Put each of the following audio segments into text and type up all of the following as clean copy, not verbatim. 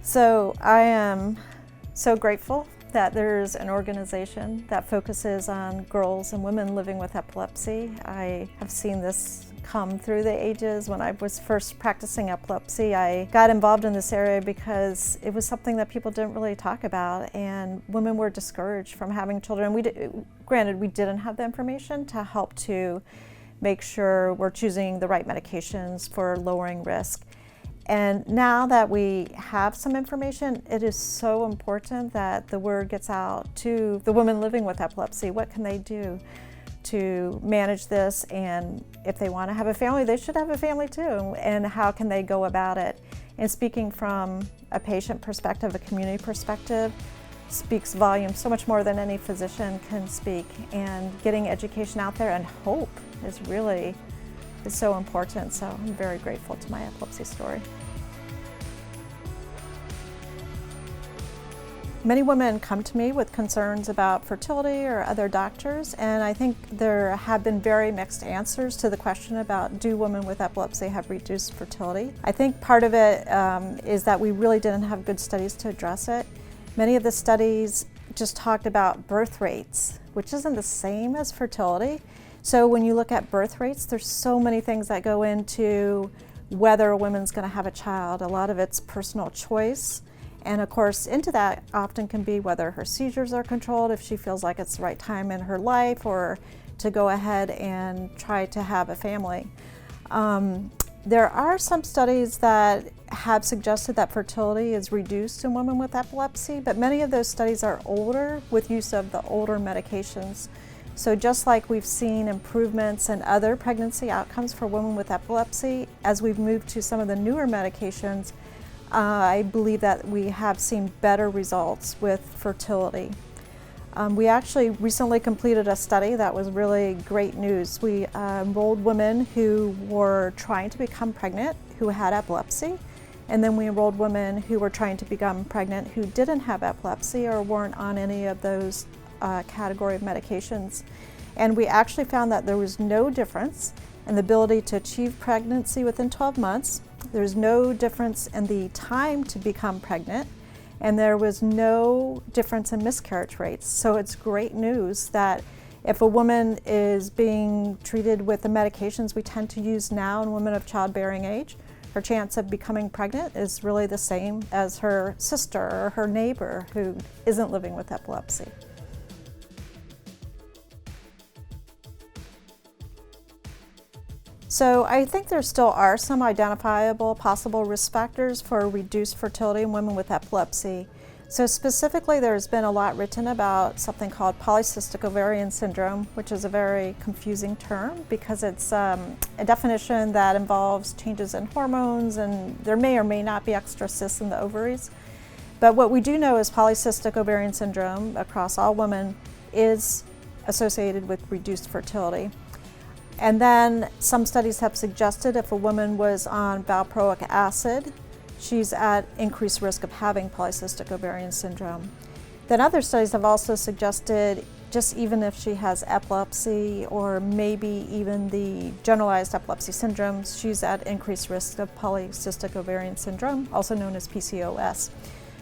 So I am so grateful that there's an organization that focuses on girls and women living with epilepsy. I have seen this come through the ages. When I was first practicing epilepsy, I got involved in this area because it was something that people didn't really talk about, and women were discouraged from having children. Granted, we didn't have the information to help to make sure we're choosing the right medications for lowering risk. And now that we have some information, it is so important that the word gets out to the women living with epilepsy. What can they do to manage this? And if they want to have a family, they should have a family too. And how can they go about it? And speaking from a patient perspective, a community perspective, speaks volumes so much more than any physician can speak. And getting education out there and hope is so important. So I'm very grateful to my epilepsy story. Many women come to me with concerns about fertility or other doctors, and I think there have been very mixed answers to the question about, do women with epilepsy have reduced fertility? I think part of it is that we really didn't have good studies to address it. Many of the studies just talked about birth rates, which isn't the same as fertility. So when you look at birth rates, there's so many things that go into whether a woman's going to have a child. A lot of it's personal choice. And of course, into that often can be whether her seizures are controlled, if she feels like it's the right time in her life, or to go ahead and try to have a family. There are some studies that have suggested that fertility is reduced in women with epilepsy, but many of those studies are older with use of the older medications. So just like we've seen improvements in other pregnancy outcomes for women with epilepsy, as we've moved to some of the newer medications, I believe that we have seen better results with fertility. We actually recently completed a study that was really great news. We enrolled women who were trying to become pregnant who had epilepsy, and then we enrolled women who were trying to become pregnant who didn't have epilepsy or weren't on any of those category of medications. And we actually found that there was no difference in the ability to achieve pregnancy within 12 months. There's no difference in the time to become pregnant, and there was no difference in miscarriage rates. So it's great news that if a woman is being treated with the medications we tend to use now in women of childbearing age, her chance of becoming pregnant is really the same as her sister or her neighbor who isn't living with epilepsy. So I think there still are some identifiable possible risk factors for reduced fertility in women with epilepsy. So specifically, there's been a lot written about something called polycystic ovarian syndrome, which is a very confusing term because it's a definition that involves changes in hormones, and there may or may not be extra cysts in the ovaries. But what we do know is polycystic ovarian syndrome across all women is associated with reduced fertility. And then some studies have suggested if a woman was on valproic acid, she's at increased risk of having polycystic ovarian syndrome. Then other studies have also suggested just even if she has epilepsy or maybe even the generalized epilepsy syndrome, she's at increased risk of polycystic ovarian syndrome, also known as PCOS.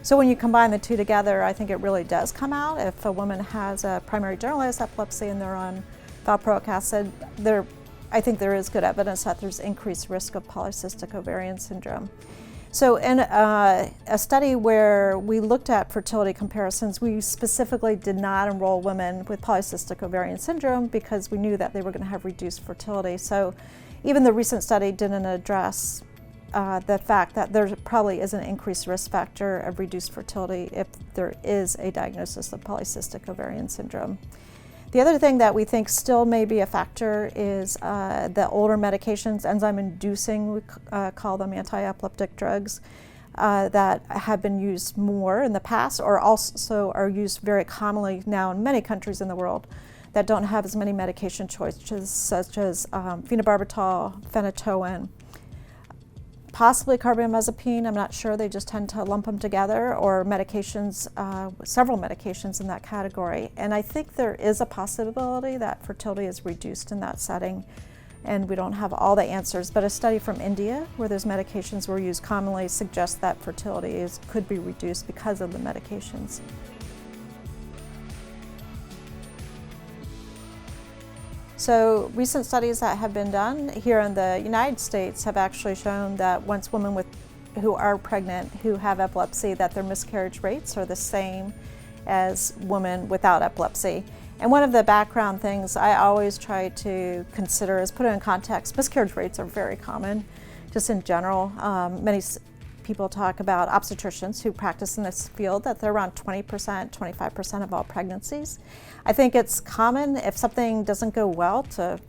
So when you combine the two together, I think it really does come out. If a woman has a primary generalized epilepsy and they're on valproic acid, I think there is good evidence that there's increased risk of polycystic ovarian syndrome. So in a study where we looked at fertility comparisons, we specifically did not enroll women with polycystic ovarian syndrome because we knew that they were going to have reduced fertility. So even the recent study didn't address the fact that there probably is an increased risk factor of reduced fertility if there is a diagnosis of polycystic ovarian syndrome. The other thing that we think still may be a factor is the older medications, enzyme-inducing, we call them anti-epileptic drugs, that have been used more in the past or also are used very commonly now in many countries in the world that don't have as many medication choices, such as phenobarbital, phenytoin, possibly carbamazepine. I'm not sure, they just tend to lump them together, or medications, several medications in that category. And I think there is a possibility that fertility is reduced in that setting and we don't have all the answers, but a study from India where those medications were used commonly suggests that fertility could be reduced because of the medications. So recent studies that have been done here in the United States have actually shown that once women who are pregnant who have epilepsy, that their miscarriage rates are the same as women without epilepsy. And one of the background things I always try to consider is put it in context. Miscarriage rates are very common, just in general. Many people talk about obstetricians who practice in this field that they're around 20%, 25% of all pregnancies. I think it's common if something doesn't go well to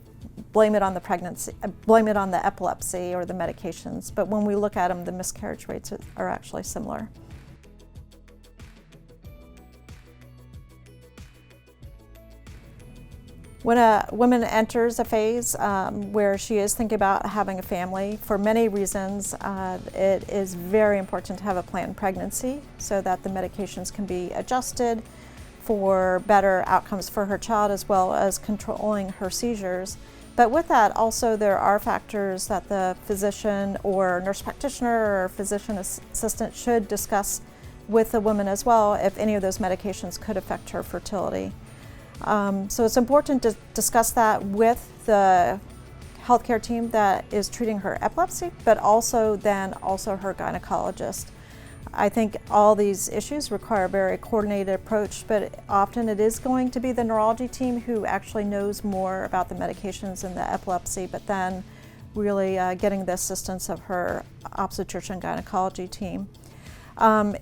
blame it on the pregnancy, blame it on the epilepsy or the medications. But when we look at them, the miscarriage rates are actually similar. When a woman enters a phase where she is thinking about having a family, for many reasons, it is very important to have a planned pregnancy so that the medications can be adjusted for better outcomes for her child as well as controlling her seizures. But with that, also there are factors that the physician or nurse practitioner or physician assistant should discuss with the woman as well if any of those medications could affect her fertility. So it's important to discuss that with the healthcare team that is treating her epilepsy, but also her gynecologist. I think all these issues require a very coordinated approach, but often it is going to be the neurology team who actually knows more about the medications and the epilepsy, but then really getting the assistance of her obstetrician gynecology team.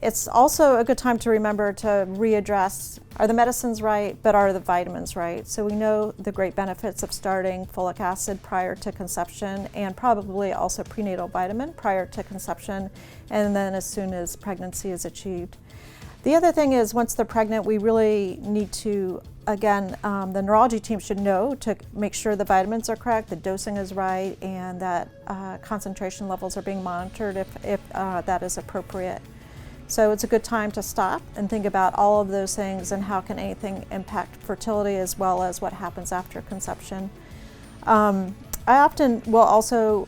It's also a good time to remember to readdress, are the medicines right, but are the vitamins right? So we know the great benefits of starting folic acid prior to conception and probably also prenatal vitamin prior to conception and then as soon as pregnancy is achieved. The other thing is once they're pregnant, we really need to, again, the neurology team should know to make sure the vitamins are correct, the dosing is right, and that concentration levels are being monitored if that is appropriate. So it's a good time to stop and think about all of those things and how can anything impact fertility as well as what happens after conception. I often will also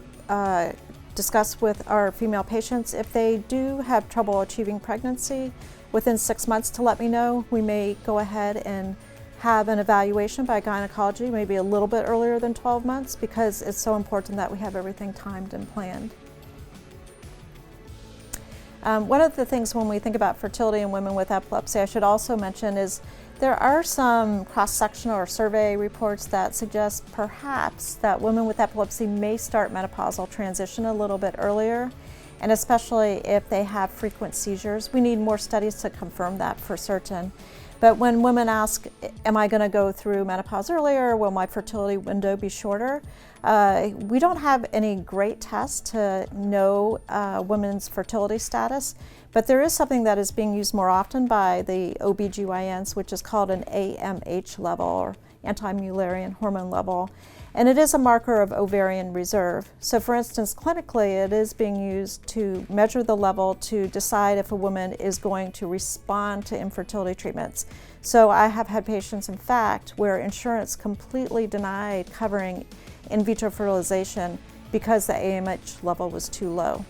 discuss with our female patients if they do have trouble achieving pregnancy within 6 months to let me know. We may go ahead and have an evaluation by gynecology maybe a little bit earlier than 12 months because it's so important that we have everything timed and planned. One of the things when we think about fertility in women with epilepsy, I should also mention is there are some cross-sectional or survey reports that suggest perhaps that women with epilepsy may start menopausal transition a little bit earlier, and especially if they have frequent seizures. We need more studies to confirm that for certain. But when women ask, am I going to go through menopause earlier, will my fertility window be shorter? We don't have any great tests to know women's fertility status, but there is something that is being used more often by the OBGYNs, which is called an AMH level, or anti-Mullerian hormone level, and it is a marker of ovarian reserve. So for instance, clinically, it is being used to measure the level to decide if a woman is going to respond to infertility treatments. So I have had patients, in fact, where insurance completely denied covering in vitro fertilization because the AMH level was too low.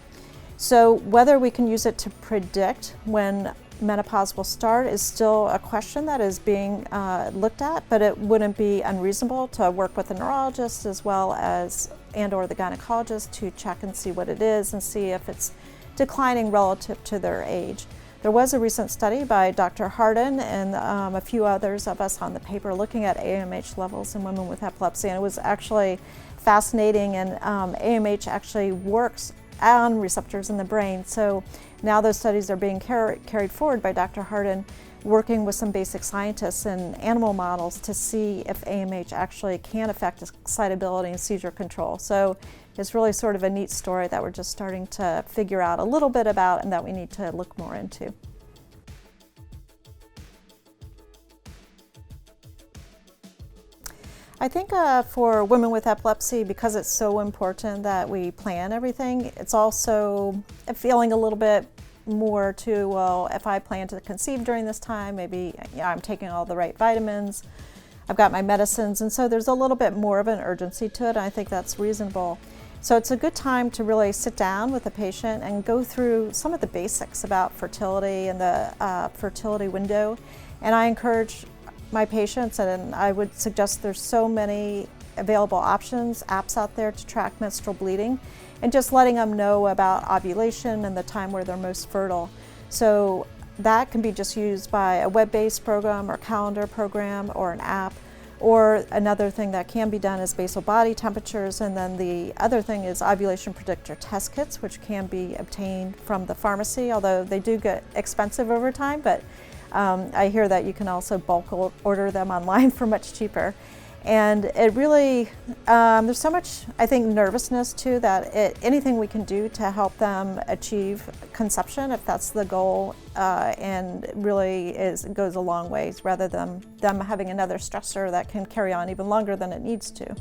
So whether we can use it to predict when menopause will start is still a question that is being looked at, but it wouldn't be unreasonable to work with the neurologist as well as or the gynecologist to check and see what it is and see if it's declining relative to their age. There was a recent study by Dr. Hardin and a few others of us on the paper looking at AMH levels in women with epilepsy, and it was actually fascinating, and AMH actually works on receptors in the brain. So now those studies are being carried forward by Dr. Hardin, working with some basic scientists and animal models to see if AMH actually can affect excitability and seizure control. So it's really sort of a neat story that we're just starting to figure out a little bit about and that we need to look more into. I think for women with epilepsy, because it's so important that we plan everything, it's also feeling a little bit more to, well, if I plan to conceive during this time, maybe I'm taking all the right vitamins. I've got my medicines, and so there's a little bit more of an urgency to it, and I think that's reasonable. So it's a good time to really sit down with a patient and go through some of the basics about fertility and the fertility window. And I encourage my patients, and I would suggest there's so many available options, apps out there to track menstrual bleeding, and just letting them know about ovulation and the time where they're most fertile. So that can be just used by a web-based program or calendar program or an app. Or another thing that can be done is basal body temperatures, and then the other thing is ovulation predictor test kits, which can be obtained from the pharmacy, although they do get expensive over time, but I hear that you can also bulk order them online for much cheaper. And it really, there's so much, I think, nervousness too, that anything we can do to help them achieve conception, if that's the goal, and really goes a long ways, rather than them having another stressor that can carry on even longer than it needs to.